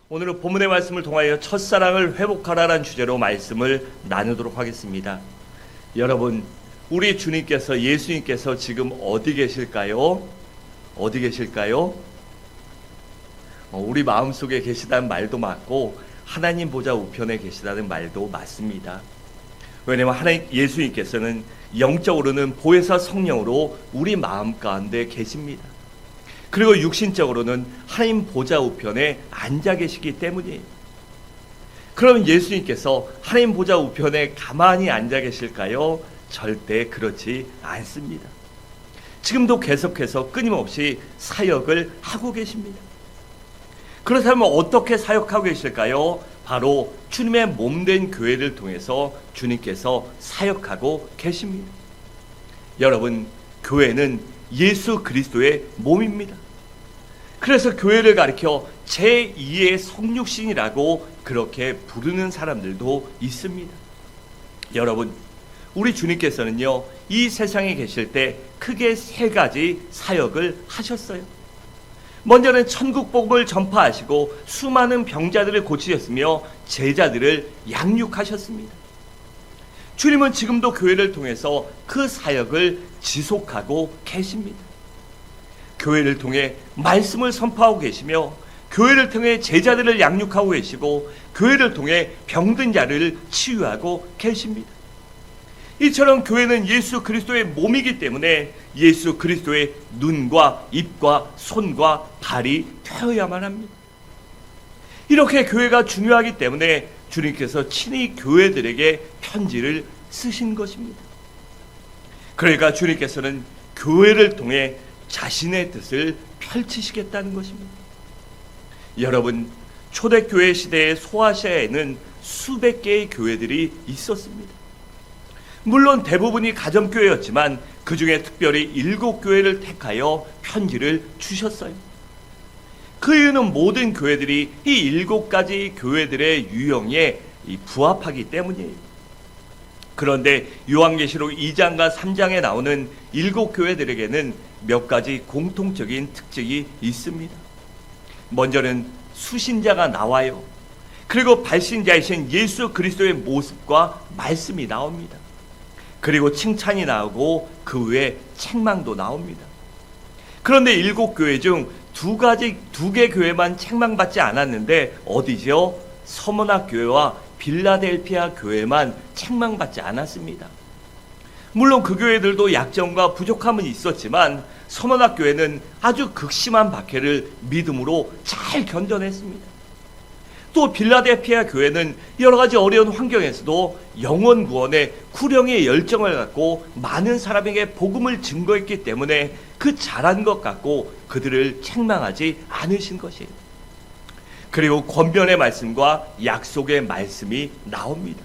오늘은 본문의 말씀을 통하여 첫사랑을 회복하라는 주제로 말씀을 나누도록 하겠습니다. 여러분, 우리 주님께서, 예수님께서 지금 어디 계실까요? 어디 계실까요? 우리 마음속에 계시다는 말도 맞고 하나님 보좌 우편에 계시다는 말도 맞습니다. 왜냐하면 하나님, 예수님께서는 영적으로는 보혜사 성령으로 우리 마음 가운데 계십니다. 그리고 육신적으로는 하나님 보좌 우편에 앉아 계시기 때문이에요. 그럼 예수님께서 하나님 보좌 우편에 가만히 앉아 계실까요? 절대 그렇지 않습니다. 지금도 계속해서 끊임없이 사역을 하고 계십니다. 그렇다면 어떻게 사역하고 계실까요? 바로 주님의 몸된 교회를 통해서 주님께서 사역하고 계십니다. 여러분, 교회는 예수 그리스도의 몸입니다. 그래서 교회를 가리켜 제2의 성육신이라고 그렇게 부르는 사람들도 있습니다. 여러분, 우리 주님께서는요, 이 세상에 계실 때 크게 세 가지 사역을 하셨어요. 먼저는 천국 복음을 전파하시고 수많은 병자들을 고치셨으며 제자들을 양육하셨습니다. 주님은 지금도 교회를 통해서 그 사역을 지속하고 계십니다. 교회를 통해 말씀을 선포하고 계시며 교회를 통해 제자들을 양육하고 계시고 교회를 통해 병든 자를 치유하고 계십니다. 이처럼 교회는 예수 그리스도의 몸이기 때문에 예수 그리스도의 눈과 입과 손과 발이 되어야만 합니다. 이렇게 교회가 중요하기 때문에 주님께서 친히 교회들에게 편지를 쓰신 것입니다. 그러니까 주님께서는 교회를 통해 자신의 뜻을 펼치시겠다는 것입니다. 여러분, 초대교회 시대의 소아시아에는 수백 개의 교회들이 있었습니다. 물론 대부분이 가정교회였지만 그 중에 특별히 7교회를 택하여 편지를 주셨어요. 그 이유는 모든 교회들이 이 7가지 교회들의 유형에 부합하기 때문이에요. 그런데 요한계시록 2장과 3장에 나오는 7교회들에게는 몇 가지 공통적인 특징이 있습니다. 먼저는 수신자가 나와요. 그리고 발신자이신 예수 그리스도의 모습과 말씀이 나옵니다. 그리고 칭찬이 나오고 그 외에 책망도 나옵니다. 그런데 7교회 중 2개 교회만 책망받지 않았는데 어디죠? 서머나 교회와 빌라델피아 교회만 책망받지 않았습니다. 물론 그 교회들도 약점과 부족함은 있었지만 서머나 교회는 아주 극심한 박해를 믿음으로 잘 견뎌냈습니다. 또 빌라델피아 교회는 여러 가지 어려운 환경에서도 영혼 구원에 구령의 열정을 갖고 많은 사람에게 복음을 증거했기 때문에 그 잘한 것 갖고 그들을 책망하지 않으신 것이에요. 그리고 권면의 말씀과 약속의 말씀이 나옵니다.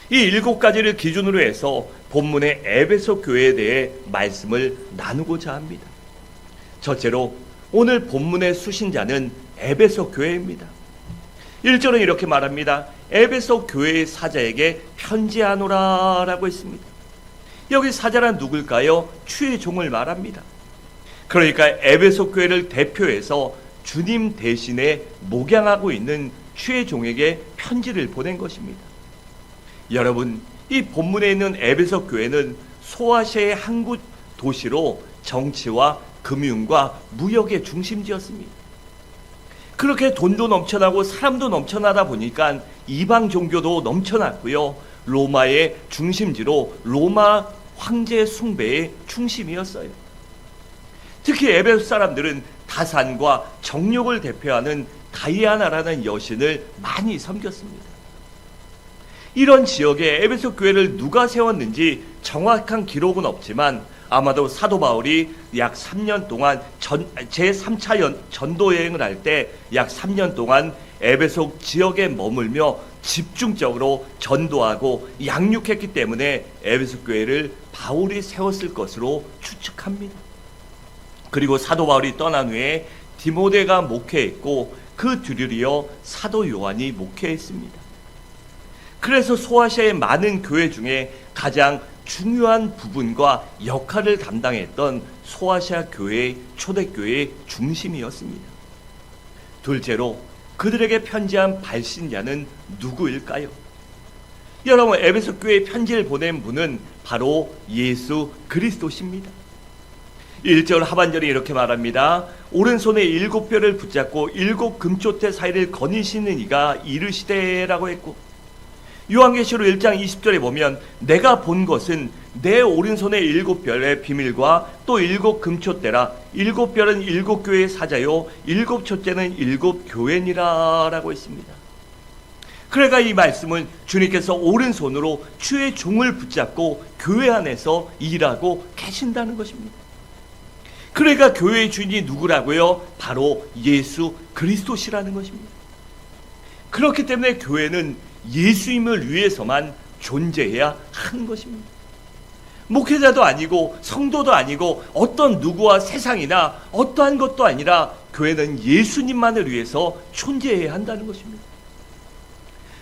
이 7가지를 기준으로 해서 본문의 에베소 교회에 대해 말씀을 나누고자 합니다. 첫째로 오늘 본문의 수신자는 에베소 교회입니다. 1절은 이렇게 말합니다. 에베소 교회의 사자에게 편지하노라 라고 했습니다. 여기 사자란 누굴까요? 주의 종을 말합니다. 그러니까 에베소 교회를 대표해서 주님 대신에 목양하고 있는 주의 종에게 편지를 보낸 것입니다. 여러분, 이 본문에 있는 에베소 교회는 소아시아의 한 곳 도시로 정치와 금융과 무역의 중심지였습니다. 그렇게 돈도 넘쳐나고 사람도 넘쳐나다 보니까 이방 종교도 넘쳐났고요. 로마의 중심지로 로마 황제 숭배의 중심이었어요. 특히 에베소 사람들은 다산과 정욕을 대표하는 다이아나라는 여신을 많이 섬겼습니다. 이런 지역에 에베소 교회를 누가 세웠는지 정확한 기록은 없지만 아마도 사도 바울이 약 3년 동안 제3차 전도 여행을 할 때 약 3년 동안 에베소 지역에 머물며 집중적으로 전도하고 양육했기 때문에 에베소 교회를 바울이 세웠을 것으로 추측합니다. 그리고 사도 바울이 떠난 후에 디모데가 목회했고 그 뒤를 이어 사도 요한이 목회했습니다. 그래서 소아시아의 많은 교회 중에 가장 중요한 부분과 역할을 담당했던 소아시아 교회의 초대교회의 중심이었습니다. 둘째로 그들에게 편지한 발신자는 누구일까요? 여러분, 에베소 교회에 편지를 보낸 분은 바로 예수 그리스도십니다. 1절 하반절에 이렇게 말합니다. 오른손에 7뼈를 붙잡고 7 금초대 사이를 거니시는 이가 이르시되라고 했고, 요한계시록 1장 20절에 보면 내가 본 것은 내 오른손의 7뼈의 비밀과 또 7 금초대라. 7뼈는 7 교회의 사자요 7 촛대는 7 교회니라 라고 했습니다. 그러니까 이 말씀은 주님께서 오른손으로 주의 종을 붙잡고 교회 안에서 일하고 계신다는 것입니다. 그러니까 교회의 주인이 누구라고요? 바로 예수 그리스도시라는 것입니다. 그렇기 때문에 교회는 예수님을 위해서만 존재해야 하는 것입니다. 목회자도 아니고 성도도 아니고 어떤 누구와 세상이나 어떠한 것도 아니라 교회는 예수님만을 위해서 존재해야 한다는 것입니다.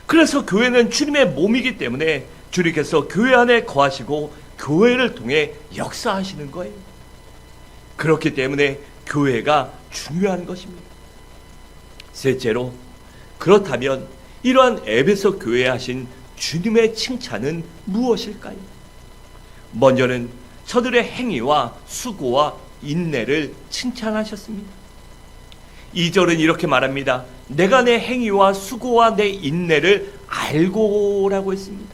그래서 교회는 주님의 몸이기 때문에 주님께서 교회 안에 거하시고 교회를 통해 역사하시는 거예요. 그렇기 때문에 교회가 중요한 것입니다. 셋째로, 그렇다면 이러한 에베소 교회에 하신 주님의 칭찬은 무엇일까요? 먼저는 저들의 행위와 수고와 인내를 칭찬하셨습니다. 2절은 이렇게 말합니다. 내가 내 행위와 수고와 내 인내를 알고라고 했습니다.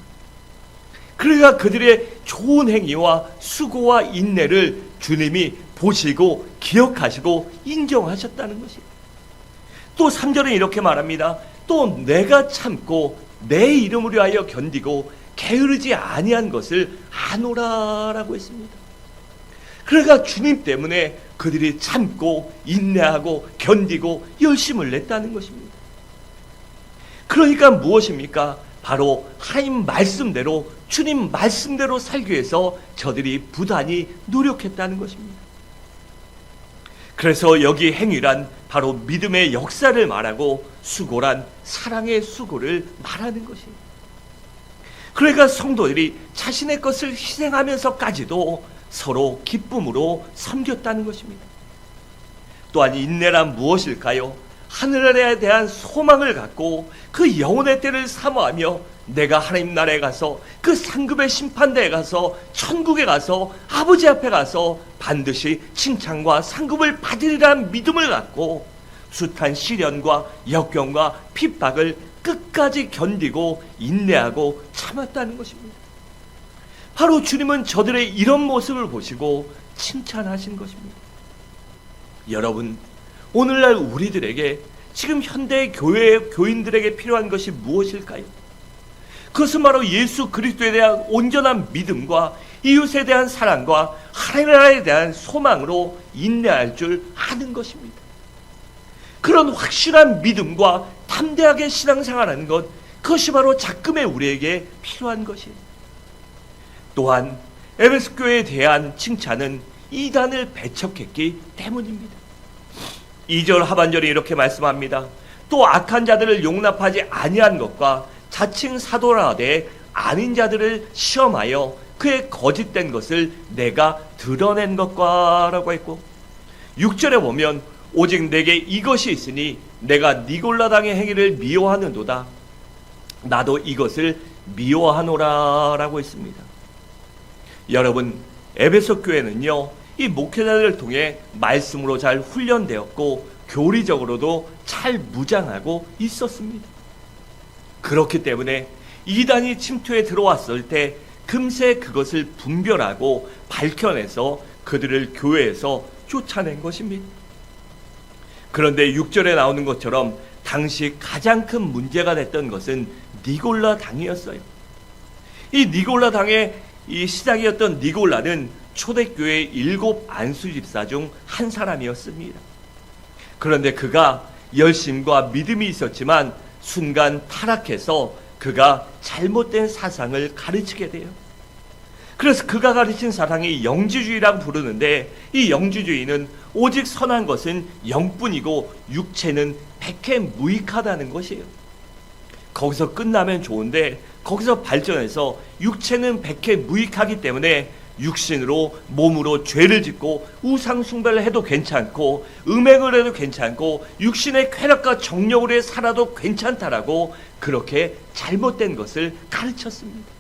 그러니까 그들의 좋은 행위와 수고와 인내를 주님이 보시고 기억하시고 인정하셨다는 것이에요. 또 3절은 이렇게 말합니다. 또 내가 참고 내 이름을 위하여 견디고 게으르지 아니한 것을 아노라라고 했습니다. 그러니까 주님 때문에 그들이 참고 인내하고 견디고 열심을 냈다는 것입니다. 그러니까 무엇입니까? 바로 하나님 말씀대로, 주님 말씀대로 살기 위해서 저들이 부단히 노력했다는 것입니다. 그래서 여기 행위란 바로 믿음의 역사를 말하고 수고란 사랑의 수고를 말하는 것이에요. 그러니까 성도들이 자신의 것을 희생하면서까지도 서로 기쁨으로 섬겼다는 것입니다. 또한 인내란 무엇일까요? 하늘에 대한 소망을 갖고 그 영혼의 때를 사모하며 내가 하나님 나라에 가서 그 상급의 심판대에 가서 천국에 가서 아버지 앞에 가서 반드시 칭찬과 상급을 받으리라는 믿음을 갖고 숱한 시련과 역경과 핍박을 끝까지 견디고 인내하고 참았다는 것입니다. 바로 주님은 저들의 이런 모습을 보시고 칭찬하신 것입니다. 여러분, 오늘날 우리들에게 지금 현대 교인들에게 필요한 것이 무엇일까요? 그것은 바로 예수 그리스도에 대한 온전한 믿음과 이웃에 대한 사랑과 하나님 나라에 대한 소망으로 인내할 줄 아는 것입니다. 그런 확실한 믿음과 담대하게 신앙생활하는 것, 그것이 바로 작금의 우리에게 필요한 것이에요. 또한 에베소 교회에 대한 칭찬은 이단을 배척했기 때문입니다. 2절 하반절에 이렇게 말씀합니다. 또 악한 자들을 용납하지 아니한 것과 자칭 사도라 하되 아닌 자들을 시험하여 그의 거짓된 것을 내가 드러낸 것과 라고 했고, 6절에 보면 오직 내게 이것이 있으니 내가 니골라당의 행위를 미워하는도다. 나도 이것을 미워하노라 라고 했습니다. 여러분, 에베소 교회는요, 이 목회자들을 통해 말씀으로 잘 훈련되었고 교리적으로도 잘 무장하고 있었습니다. 그렇기 때문에 이단이 침투해 들어왔을 때 금세 그것을 분별하고 밝혀내서 그들을 교회에서 쫓아낸 것입니다. 그런데 6절에 나오는 것처럼 당시 가장 큰 문제가 됐던 것은 니골라 당이었어요. 이 니골라 당의 이 시작이었던 니골라는 초대교회 7 안수 집사 중 한 사람이었습니다. 그런데 그가 열심과 믿음이 있었지만 순간 타락해서 그가 잘못된 사상을 가르치게 돼요. 그래서 그가 가르친 사상이 영지주의라고 부르는데, 이 영지주의는 오직 선한 것은 영뿐이고 육체는 백해 무익하다는 것이에요. 거기서 끝나면 좋은데 거기서 발전해서 육체는 백해 무익하기 때문에 육신으로 몸으로 죄를 짓고 우상 숭배를 해도 괜찮고 음행을 해도 괜찮고 육신의 쾌락과 정욕으로 살아도 괜찮다라고 그렇게 잘못된 것을 가르쳤습니다.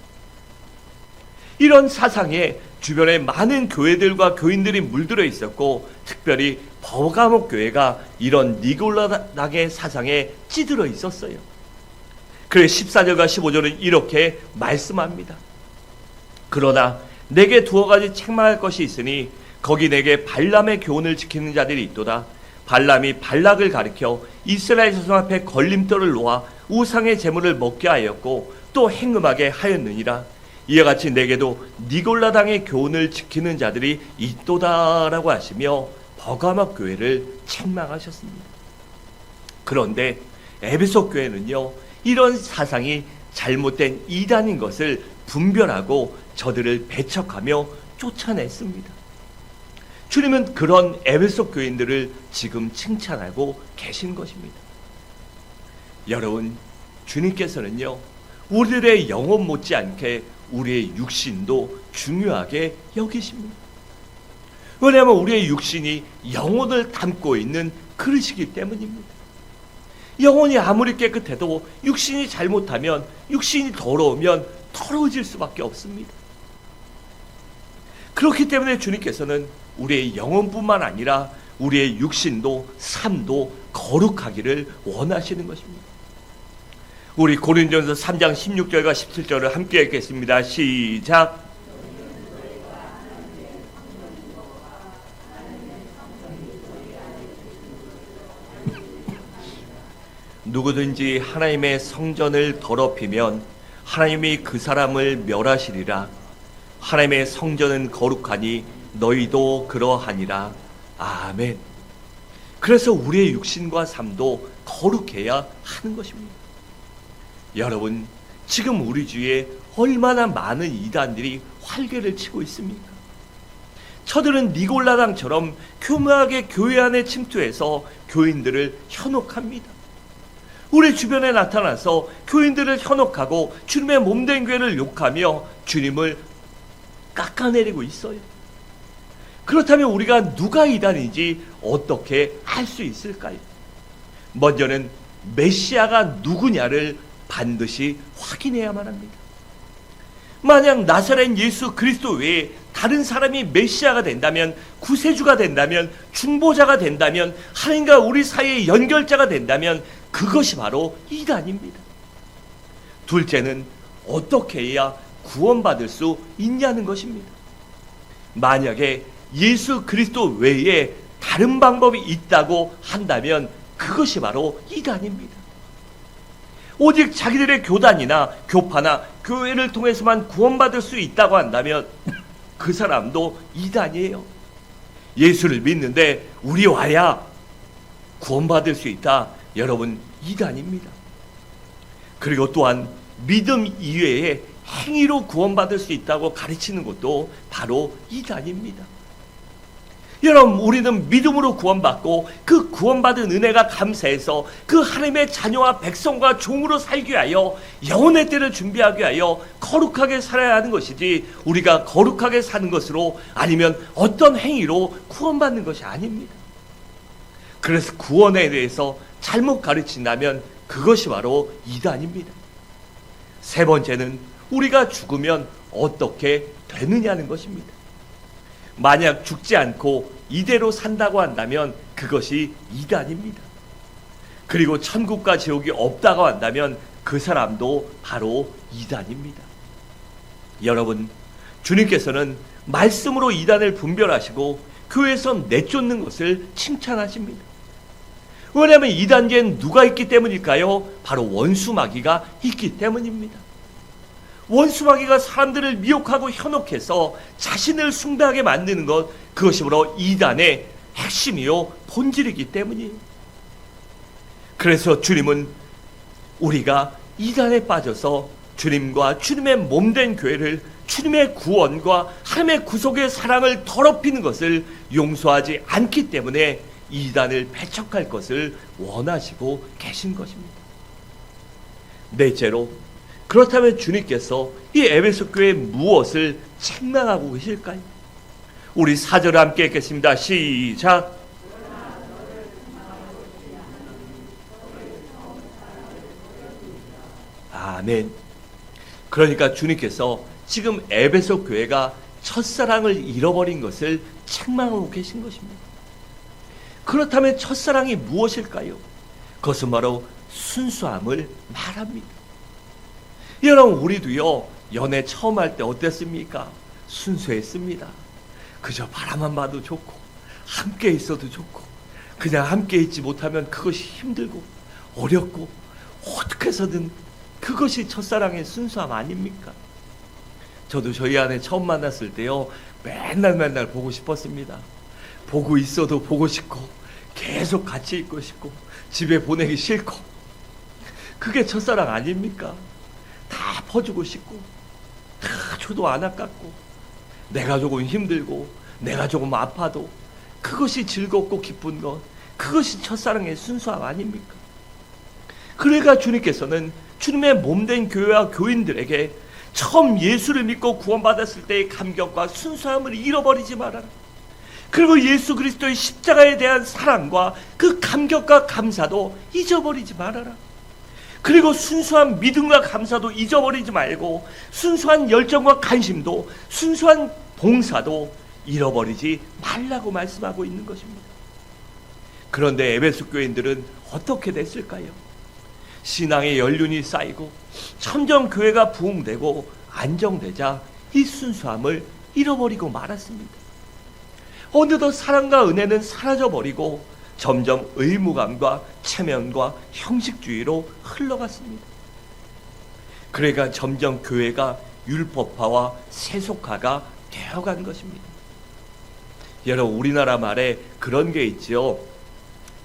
이런 사상에 주변에 많은 교회들과 교인들이 물들어 있었고 특별히 버가목 교회가 이런 니골라당의 사상에 찌들어 있었어요. 그래서 14절과 15절은 이렇게 말씀합니다. 그러나 내게 두어 가지 책망할 것이 있으니 거기 내게 발람의 교훈을 지키는 자들이 있도다. 발람이 발락을 가리켜 이스라엘 자손 앞에 걸림돌을 놓아 우상의 제물을 먹게 하였고 또 행음하게 하였느니라. 이와 같이 내게도 니골라당의 교훈을 지키는 자들이 있도다라고 하시며 버가목 교회를 책망하셨습니다. 그런데 에베소 교회는요, 이런 사상이 잘못된 이단인 것을 분별하고 저들을 배척하며 쫓아냈습니다. 주님은 그런 에베소 교인들을 지금 칭찬하고 계신 것입니다. 여러분, 주님께서는요, 우리들의 영혼 못지않게 우리의 육신도 중요하게 여기십니다. 왜냐하면 우리의 육신이 영혼을 담고 있는 그릇이기 때문입니다. 영혼이 아무리 깨끗해도 육신이 잘못하면, 육신이 더러우면 더러워질 수밖에 없습니다. 그렇기 때문에 주님께서는 우리의 영혼뿐만 아니라 우리의 육신도 삶도 거룩하기를 원하시는 것입니다. 우리 고린도전서 3장 16절과 17절을 함께 읽겠습니다. 시작. 누구든지 하나님의 성전을 더럽히면 하나님이 그 사람을 멸하시리라. 하나님의 성전은 거룩하니 너희도 그러하니라. 아멘. 그래서 우리의 육신과 삶도 거룩해야 하는 것입니다. 여러분, 지금 우리 주위에 얼마나 많은 이단들이 활개를 치고 있습니까? 저들은 니골라당처럼 교묘하게 교회 안에 침투해서 교인들을 현혹합니다. 우리 주변에 나타나서 교인들을 현혹하고 주님의 몸된 교회를 욕하며 주님을 깎아내리고 있어요. 그렇다면 우리가 누가 이단인지 어떻게 알 수 있을까요? 먼저는 메시아가 누구냐를 반드시 확인해야만 합니다. 만약 나사렛 예수 그리스도 외에 다른 사람이 메시아가 된다면, 구세주가 된다면, 중보자가 된다면, 하나님과 우리 사이의 연결자가 된다면 그것이 바로 이단입니다. 둘째는 어떻게 해야 구원받을 수 있냐는 것입니다. 만약에 예수 그리스도 외에 다른 방법이 있다고 한다면 그것이 바로 이단입니다. 오직 자기들의 교단이나 교파나 교회를 통해서만 구원받을 수 있다고 한다면 그 사람도 이단이에요. 예수를 믿는데 우리 와야 구원받을 수 있다. 여러분, 이단입니다. 그리고 또한 믿음 이외에 행위로 구원받을 수 있다고 가르치는 것도 바로 이단입니다. 여러분, 우리는 믿음으로 구원받고 그 구원받은 은혜가 감사해서 그 하나님의 자녀와 백성과 종으로 살기 위하여 영혼의 때를 준비하기 위하여 거룩하게 살아야 하는 것이지, 우리가 거룩하게 사는 것으로 아니면 어떤 행위로 구원받는 것이 아닙니다. 그래서 구원에 대해서 잘못 가르친다면 그것이 바로 이단입니다. 세 번째는 우리가 죽으면 어떻게 되느냐는 것입니다. 만약 죽지 않고 이대로 산다고 한다면 그것이 이단입니다. 그리고 천국과 지옥이 없다고 한다면 그 사람도 바로 이단입니다. 여러분, 주님께서는 말씀으로 이단을 분별하시고 교회에서 내쫓는 것을 칭찬하십니다. 왜냐하면 이단계엔 누가 있기 때문일까요? 바로 원수마귀가 있기 때문입니다. 원수마귀가 사람들을 미혹하고 현혹해서 자신을 숭배하게 만드는 것, 그것이 바로 이단의 핵심이요 본질이기 때문이에요. 그래서 주님은 우리가 이단에 빠져서 주님과 주님의 몸된 교회를, 주님의 구원과 하나님의 구속의 사랑을 더럽히는 것을 용서하지 않기 때문에 이단을 배척할 것을 원하시고 계신 것입니다. 넷째로, 그렇다면 주님께서 이 에베소 교회에 무엇을 책망하고 계실까요? 우리 4절 함께 읽겠습니다. 시작. 아멘. 그러니까 주님께서 지금 에베소 교회가 첫사랑을 잃어버린 것을 책망하고 계신 것입니다. 그렇다면 첫사랑이 무엇일까요? 그것은 바로 순수함을 말합니다. 여러분, 우리도요, 연애 처음 할 때 어땠습니까? 순수했습니다. 그저 바라만 봐도 좋고 함께 있어도 좋고, 그냥 함께 있지 못하면 그것이 힘들고 어렵고 어떻게 해서든 그것이 첫사랑의 순수함 아닙니까? 저도 저희 아내 처음 만났을 때요, 맨날 보고 싶었습니다. 보고 있어도 보고 싶고 계속 같이 있고 싶고 집에 보내기 싫고, 그게 첫사랑 아닙니까? 다 퍼주고 싶고 다 줘도 안 아깝고, 내가 조금 힘들고 내가 조금 아파도 그것이 즐겁고 기쁜 것, 그것이 첫사랑의 순수함 아닙니까? 그러니까 주님께서는 주님의 몸된 교회와 교인들에게 처음 예수를 믿고 구원받았을 때의 감격과 순수함을 잃어버리지 말아라. 그리고 예수 그리스도의 십자가에 대한 사랑과 그 감격과 감사도 잊어버리지 말아라. 그리고 순수한 믿음과 감사도 잊어버리지 말고, 순수한 열정과 관심도, 순수한 봉사도 잃어버리지 말라고 말씀하고 있는 것입니다. 그런데 에베소 교인들은 어떻게 됐을까요? 신앙의 연륜이 쌓이고 천정교회가 부흥되고 안정되자 이 순수함을 잃어버리고 말았습니다. 어느덧 사랑과 은혜는 사라져버리고 점점 의무감과 체면과 형식주의로 흘러갔습니다. 그러니까 점점 교회가 율법화와 세속화가 되어간 것입니다. 여러분, 우리나라 말에 그런 게 있죠.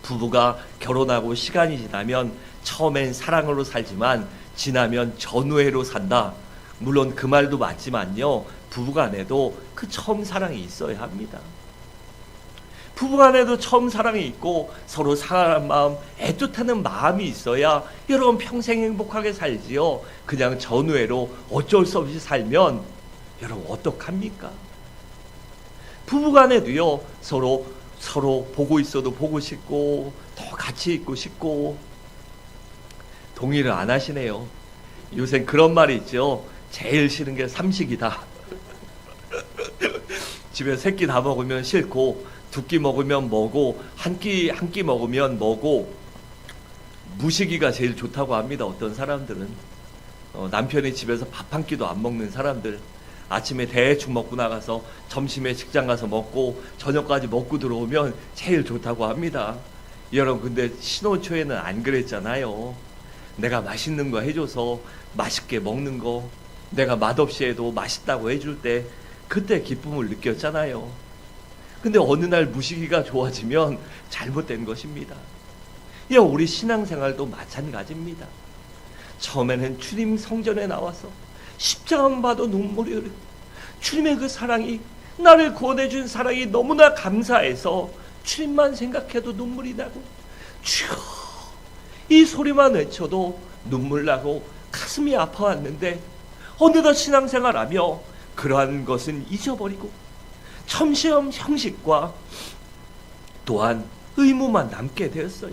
부부가 결혼하고 시간이 지나면 처음엔 사랑으로 살지만 지나면 전우애로 산다. 물론 그 말도 맞지만요, 부부간에도 그 처음 사랑이 있어야 합니다. 부부간에도 처음 사랑이 있고 서로 사랑하는 마음, 애틋하는 마음이 있어야 여러분 평생 행복하게 살지요. 그냥 전우애로 어쩔 수 없이 살면 여러분 어떡합니까? 부부간에도요, 서로 보고 있어도 보고 싶고 더 같이 있고 싶고. 동의를 안 하시네요. 요새 그런 말이 있죠. 제일 싫은 게 삼식이다. 집에 세 끼 다 먹으면 싫고, 두 끼 먹으면 뭐고, 한 끼 먹으면 뭐고, 무식이가 제일 좋다고 합니다. 어떤 사람들은 남편이 집에서 밥 한 끼도 안 먹는 사람들, 아침에 대충 먹고 나가서 점심에 직장 가서 먹고 저녁까지 먹고 들어오면 제일 좋다고 합니다. 여러분, 근데 신혼 초에는 안 그랬잖아요. 내가 맛있는 거 해줘서 맛있게 먹는 거, 내가 맛없이 해도 맛있다고 해줄 때 그때 기쁨을 느꼈잖아요. 근데 어느 날 무식이가 좋아지면 잘못된 것입니다. 우리 신앙생활도 마찬가지입니다. 처음에는 주님 성전에 나와서 십자가만 봐도 눈물이 흐르고, 주님의 그 사랑이, 나를 구원해준 사랑이 너무나 감사해서 주님만 생각해도 눈물이 나고, 주여 이 소리만 외쳐도 눈물 나고 가슴이 아파왔는데, 어느덧 신앙생활하며 그러한 것은 잊어버리고 첨시험 형식과 또한 의무만 남게 되었어요.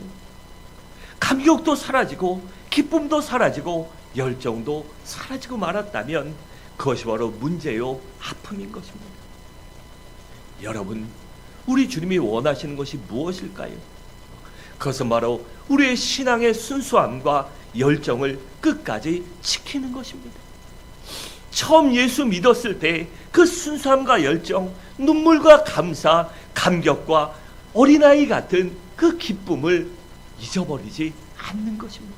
감격도 사라지고 기쁨도 사라지고 열정도 사라지고 말았다면 그것이 바로 문제요, 아픔인 것입니다. 여러분, 우리 주님이 원하시는 것이 무엇일까요? 그것은 바로 우리의 신앙의 순수함과 열정을 끝까지 지키는 것입니다. 처음 예수 믿었을 때 그 순수함과 열정, 눈물과 감사, 감격과 어린아이 같은 그 기쁨을 잊어버리지 않는 것입니다.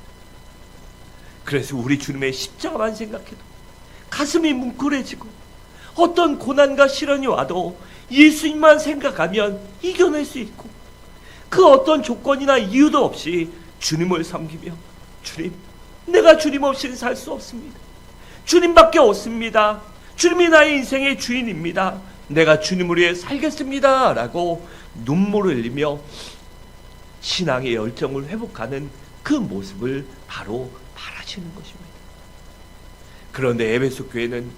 그래서 우리 주님의 십자가만 생각해도 가슴이 뭉클해지고, 어떤 고난과 시련이 와도 예수님만 생각하면 이겨낼 수 있고, 그 어떤 조건이나 이유도 없이 주님을 섬기며, 주님, 내가 주님 없이는 살 수 없습니다. 주님밖에 없습니다. 주님이 나의 인생의 주인입니다. 내가 주님을 위해 살겠습니다. 라고 눈물을 흘리며 신앙의 열정을 회복하는 그 모습을 바로 바라시는 것입니다. 그런데 에베소 교회는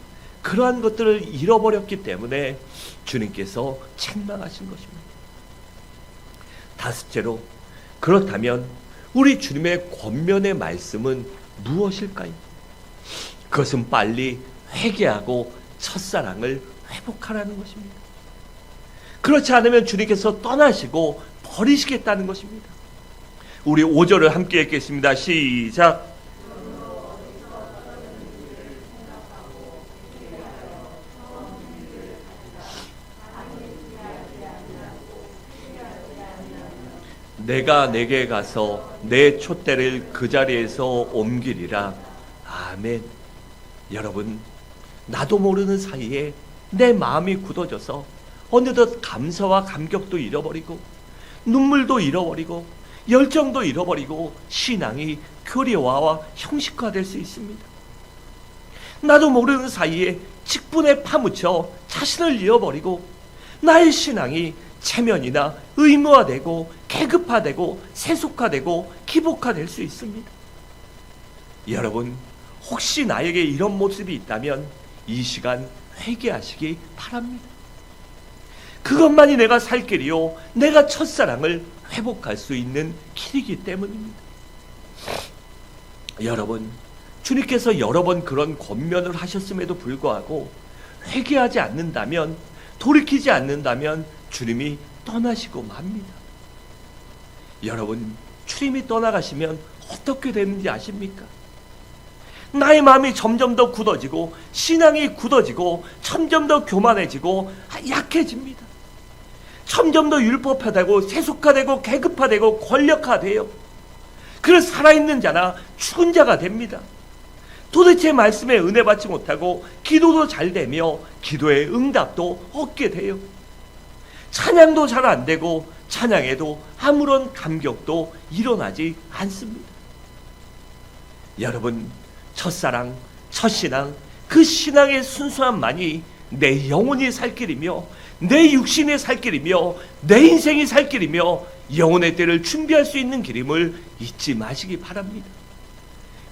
그러한 것들을 잃어버렸기 때문에 주님께서 책망하신 것입니다. 다섯째로, 그렇다면 우리 주님의 권면의 말씀은 무엇일까요? 그것은 빨리 회개하고 첫사랑을 회복하라는 것입니다. 그렇지 않으면 주님께서 떠나시고 버리시겠다는 것입니다. 우리 5절을 함께 읽겠습니다. 시작. 내가 내게 가서 내 촛대를 그 자리에서 옮기리라. 아멘. 여러분, 나도 모르는 사이에 내 마음이 굳어져서 어느덧 감사와 감격도 잃어버리고 눈물도 잃어버리고 열정도 잃어버리고 신앙이 교리화와 형식화될 수 있습니다. 나도 모르는 사이에 직분에 파묻혀 자신을 잃어버리고 나의 신앙이 체면이나 의무화되고 계급화되고 세속화되고 기복화될 수 있습니다. 여러분, 혹시 나에게 이런 모습이 있다면 이 시간 회개하시기 바랍니다. 그것만이 내가 살 길이요, 내가 첫사랑을 회복할 수 있는 길이기 때문입니다. 여러분, 주님께서 여러 번 그런 권면을 하셨음에도 불구하고 회개하지 않는다면, 돌이키지 않는다면 주님이 떠나시고 맙니다. 여러분, 주님이 떠나가시면 어떻게 되는지 아십니까? 나의 마음이 점점 더 굳어지고 신앙이 굳어지고 점점 더 교만해지고 약해집니다. 점점 더 율법화되고 세속화되고 계급화되고 권력화돼요. 그래서 살아있는 자나 죽은 자가 됩니다. 도대체 말씀에 은혜 받지 못하고 기도도 잘 되며 기도의 응답도 얻게 돼요. 찬양도 잘 안 되고 찬양에도 아무런 감격도 일어나지 않습니다. 여러분, 첫사랑, 첫신앙, 그 신앙의 순수함만이 내 영혼이 살 길이며 내 육신이 살 길이며 내 인생이 살 길이며 영혼의 때를 준비할 수 있는 길임을 잊지 마시기 바랍니다.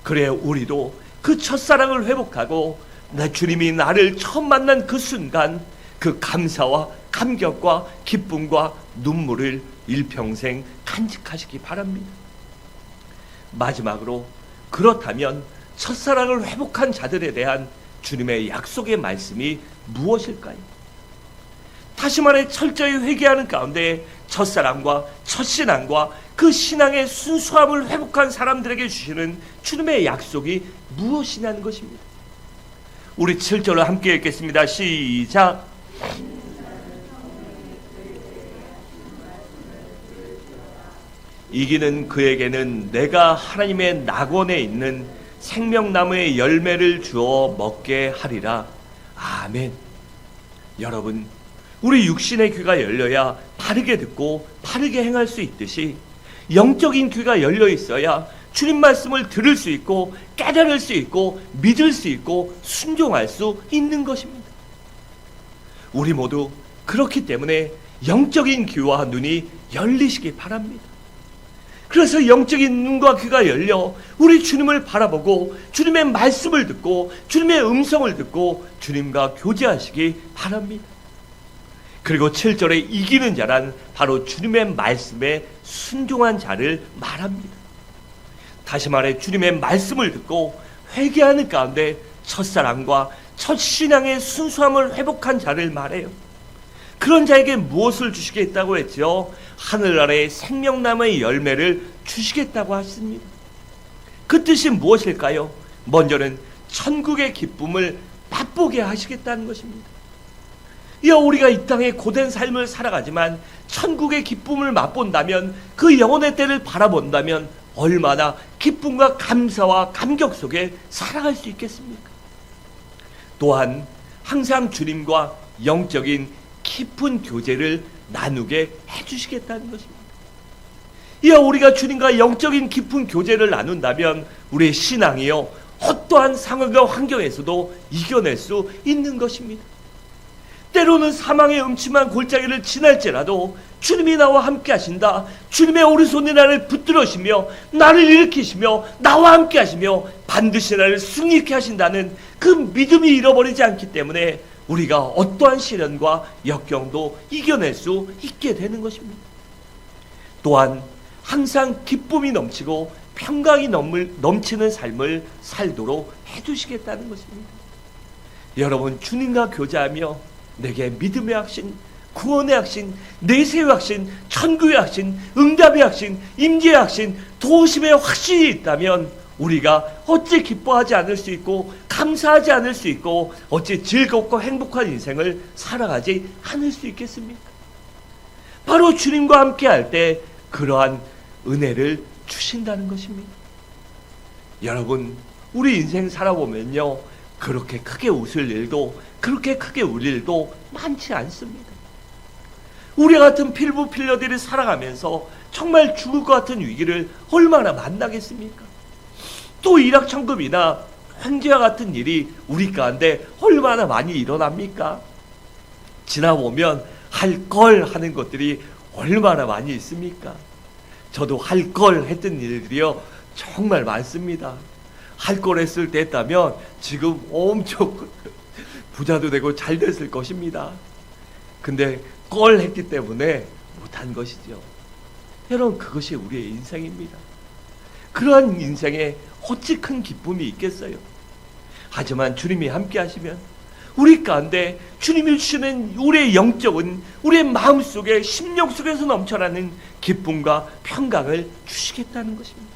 그래 우리도 그 첫사랑을 회복하고 나 주님이 나를 처음 만난 그 순간 그 감사와 감격과 기쁨과 눈물을 일평생 간직하시기 바랍니다. 마지막으로, 그렇다면 첫사랑을 회복한 자들에 대한 주님의 약속의 말씀이 무엇일까요? 다시 말해 철저히 회개하는 가운데 첫사랑과 첫신앙과 그 신앙의 순수함을 회복한 사람들에게 주시는 주님의 약속이 무엇이냐는 것입니다. 우리 7절을 함께 읽겠습니다. 시작. 이기는 그에게는 내가 하나님의 낙원에 있는 생명나무의 열매를 주어 먹게 하리라. 아멘. 여러분, 우리 육신의 귀가 열려야 바르게 듣고 바르게 행할 수 있듯이 영적인 귀가 열려 있어야 주님 말씀을 들을 수 있고 깨달을 수 있고 믿을 수 있고 순종할 수 있는 것입니다. 우리 모두 그렇기 때문에 영적인 귀와 눈이 열리시기 바랍니다. 그래서 영적인 눈과 귀가 열려 우리 주님을 바라보고 주님의 말씀을 듣고 주님의 음성을 듣고 주님과 교제하시기 바랍니다. 그리고 7절에 이기는 자란 바로 주님의 말씀에 순종한 자를 말합니다. 다시 말해 주님의 말씀을 듣고 회개하는 가운데 첫사랑과 첫신앙의 순수함을 회복한 자를 말해요. 그런 자에게 무엇을 주시겠다고 했죠? 하늘 아래의 생명나무의 열매를 주시겠다고 하십니다. 그 뜻이 무엇일까요? 먼저는 천국의 기쁨을 맛보게 하시겠다는 것입니다. 우리가 이 땅에 고된 삶을 살아가지만 천국의 기쁨을 맛본다면, 그 영혼의 때를 바라본다면 얼마나 기쁨과 감사와 감격 속에 살아갈 수 있겠습니까? 또한 항상 주님과 영적인 깊은 교제를 나누게 해주시겠다는 것입니다. 우리가 주님과 영적인 깊은 교제를 나눈다면 우리의 신앙이요 어떠한 상황과 환경에서도 이겨낼 수 있는 것입니다. 때로는 사망의 음침한 골짜기를 지날지라도 주님이 나와 함께 하신다, 주님의 오른손이 나를 붙들으시며 나를 일으키시며 나와 함께 하시며 반드시 나를 승리케 하신다는 그 믿음이 잃어버리지 않기 때문에 우리가 어떠한 시련과 역경도 이겨낼 수 있게 되는 것입니다. 또한 항상 기쁨이 넘치고 평강이 넘치는 삶을 살도록 해주시겠다는 것입니다. 여러분, 주님과 교제하며 내게 믿음의 확신, 구원의 확신, 내세의 확신, 천국의 확신, 응답의 확신, 임재의 확신, 도우심의 확신이 있다면 우리가 어찌 기뻐하지 않을 수 있고 감사하지 않을 수 있고 어찌 즐겁고 행복한 인생을 살아가지 않을 수 있겠습니까? 바로 주님과 함께 할 때 그러한 은혜를 주신다는 것입니다. 여러분, 우리 인생 살아보면요, 그렇게 크게 웃을 일도 그렇게 크게 울 일도 많지 않습니다. 우리 같은 필부필러들이 살아가면서 정말 죽을 것 같은 위기를 얼마나 만나겠습니까? 또 일확천금이나 황제와 같은 일이 우리 가운데 얼마나 많이 일어납니까? 지나보면 할 걸 하는 것들이 얼마나 많이 있습니까? 저도 할 걸 했던 일들이요 정말 많습니다. 할 걸 했을 때 했다면 지금 엄청 부자도 되고 잘 됐을 것입니다. 근데 걸 했기 때문에 못한 것이죠. 여러분, 그것이 우리의 인생입니다. 그러한 인생에 어찌 큰 기쁨이 있겠어요? 하지만 주님이 함께 하시면 우리 가운데 주님이 주시는 우리의 영적은 우리의 마음속에 심령 속에서 넘쳐나는 기쁨과 평강을 주시겠다는 것입니다.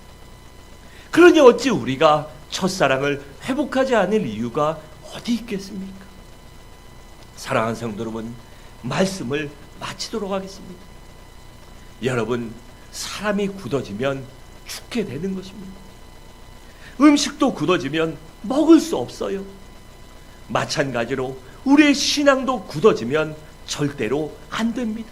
그러니 어찌 우리가 첫사랑을 회복하지 않을 이유가 어디 있겠습니까? 사랑하는 성도 여러분, 말씀을 마치도록 하겠습니다. 여러분, 사람이 굳어지면 죽게 되는 것입니다. 음식도 굳어지면 먹을 수 없어요. 마찬가지로 우리의 신앙도 굳어지면 절대로 안 됩니다.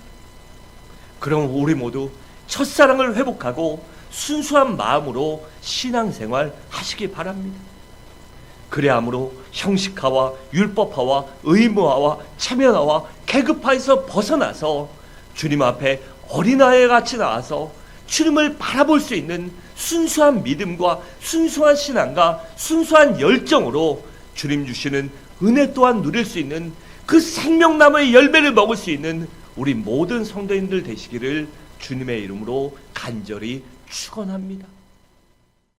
그럼 우리 모두 첫사랑을 회복하고 순수한 마음으로 신앙생활 하시기 바랍니다. 그래야므로 형식화와 율법화와 의무화와 체면화와 계급화에서 벗어나서 주님 앞에 어린아이 같이 나와서 주님을 바라볼 수 있는 순수한 믿음과 순수한 신앙과 순수한 열정으로 주님 주시는 은혜 또한 누릴 수 있는 그 생명나무의 열매를 먹을 수 있는 우리 모든 성도님들 되시기를 주님의 이름으로 간절히 축원합니다.